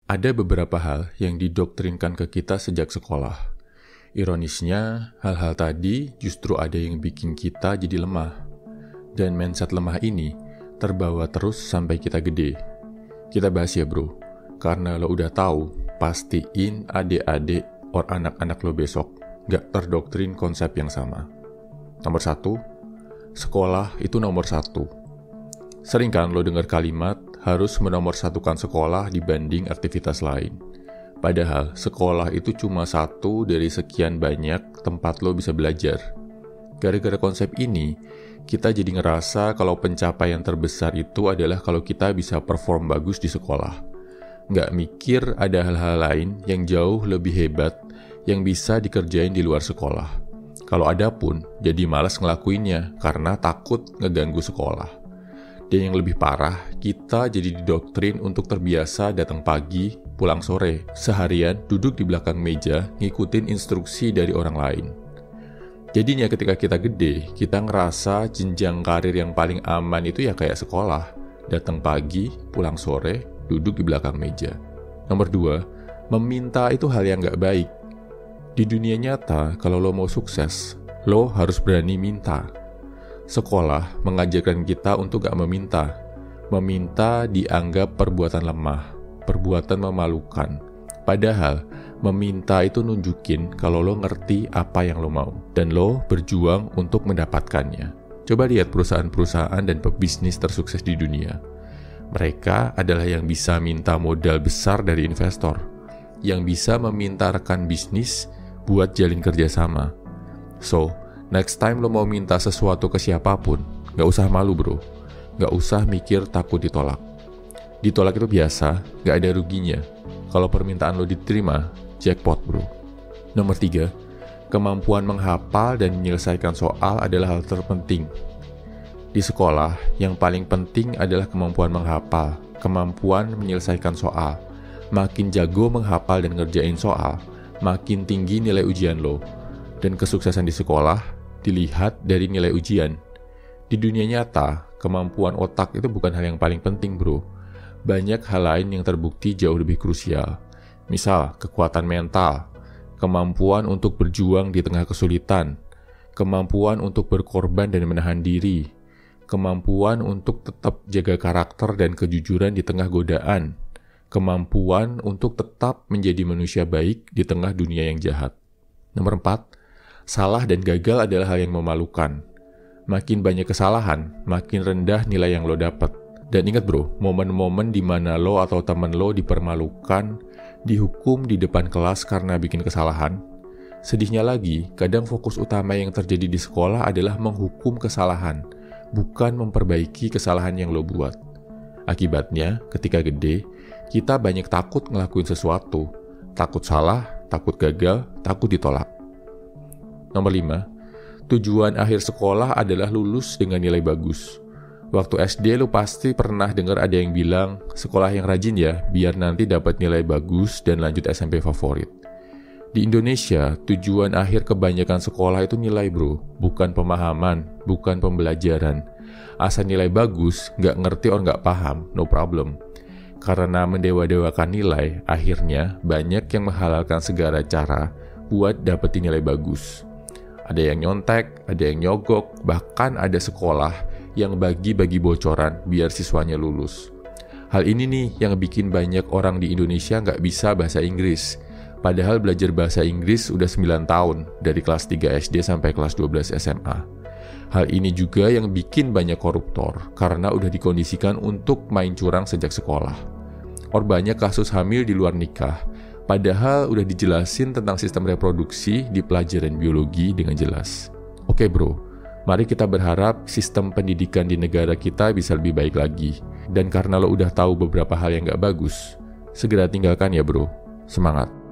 Ada beberapa hal yang didoktrinkan ke kita sejak sekolah. Ironisnya, hal-hal tadi justru ada yang bikin kita jadi lemah. Dan mindset lemah ini terbawa terus sampai kita gede. Kita bahas ya bro, karena lo udah tahu, pastiin adik-adik or anak-anak lo besok gak terdoktrin konsep yang sama. Nomor 1, sekolah itu nomor 1. Sering kan lo dengar kalimat harus menomorsatukan sekolah dibanding aktivitas lain. Padahal sekolah itu cuma satu dari sekian banyak tempat lo bisa belajar. Gara-gara konsep ini, kita jadi ngerasa kalau pencapaian terbesar itu adalah kalau kita bisa perform bagus di sekolah. Nggak mikir ada hal-hal lain yang jauh lebih hebat yang bisa dikerjain di luar sekolah. Kalau ada pun, jadi malas ngelakuinnya karena takut ngeganggu sekolah. Dan yang lebih parah, kita jadi didoktrin untuk terbiasa datang pagi, pulang sore, seharian duduk di belakang meja, ngikutin instruksi dari orang lain. Jadinya ketika kita gede, kita ngerasa jenjang karir yang paling aman itu ya kayak sekolah. Datang pagi, pulang sore, duduk di belakang meja. Nomor 2, meminta itu hal yang gak baik. Di dunia nyata, kalau lo mau sukses, lo harus berani minta. Sekolah mengajarkan kita untuk gak meminta. Meminta dianggap perbuatan lemah, perbuatan memalukan. Padahal, meminta itu nunjukin kalau lo ngerti apa yang lo mau. Dan lo berjuang untuk mendapatkannya. Coba lihat perusahaan-perusahaan dan pebisnis tersukses di dunia. Mereka adalah yang bisa minta modal besar dari investor. Yang bisa meminta rekan bisnis buat jalin kerjasama. So, next time lo mau minta sesuatu ke siapapun, gak usah malu bro. Gak usah mikir takut ditolak. Ditolak itu biasa, gak ada ruginya. Kalau permintaan lo diterima, jackpot bro. Nomor 3, kemampuan menghafal dan menyelesaikan soal adalah hal terpenting. Di sekolah, yang paling penting adalah kemampuan menghafal, kemampuan menyelesaikan soal. Makin jago menghafal dan ngerjain soal, makin tinggi nilai ujian lo. Dan kesuksesan di sekolah dilihat dari nilai ujian. Di dunia nyata, kemampuan otak itu bukan hal yang paling penting bro. Banyak hal lain yang terbukti jauh lebih krusial. Misal, kekuatan mental, kemampuan untuk berjuang di tengah kesulitan, kemampuan untuk berkorban dan menahan diri, kemampuan untuk tetap jaga karakter dan kejujuran di tengah godaan, kemampuan untuk tetap menjadi manusia baik di tengah dunia yang jahat. Nomor 4, salah dan gagal adalah hal yang memalukan. Makin banyak kesalahan, makin rendah nilai yang lo dapat. Dan ingat bro, momen-momen di mana lo atau teman lo dipermalukan, dihukum di depan kelas karena bikin kesalahan. Sedihnya lagi, kadang fokus utama yang terjadi di sekolah adalah menghukum kesalahan, bukan memperbaiki kesalahan yang lo buat. Akibatnya, ketika gede, kita banyak takut ngelakuin sesuatu. Takut salah, takut gagal, takut ditolak. Nomor 5, tujuan akhir sekolah adalah lulus dengan nilai bagus. Waktu SD lu pasti pernah dengar ada yang bilang, sekolah yang rajin ya, biar nanti dapat nilai bagus dan lanjut SMP favorit. Di Indonesia, tujuan akhir kebanyakan sekolah itu nilai bro, bukan pemahaman, bukan pembelajaran. Asal nilai bagus, nggak ngerti or nggak paham, no problem. Karena mendewa-dewakan nilai, akhirnya banyak yang menghalalkan segala cara buat dapetin nilai bagus. Ada yang nyontek, ada yang nyogok, bahkan ada sekolah yang bagi-bagi bocoran biar siswanya lulus. Hal ini nih yang bikin banyak orang di Indonesia nggak bisa bahasa Inggris. Padahal belajar bahasa Inggris udah 9 tahun, dari kelas 3 SD sampai kelas 12 SMA. Hal ini juga yang bikin banyak koruptor, karena udah dikondisikan untuk main curang sejak sekolah. Or banyak kasus hamil di luar nikah, padahal udah dijelasin tentang sistem reproduksi di pelajaran biologi dengan jelas. Oke bro, mari kita berharap sistem pendidikan di negara kita bisa lebih baik lagi. Dan karena lo udah tahu beberapa hal yang gak bagus, segera tinggalkan ya bro. Semangat!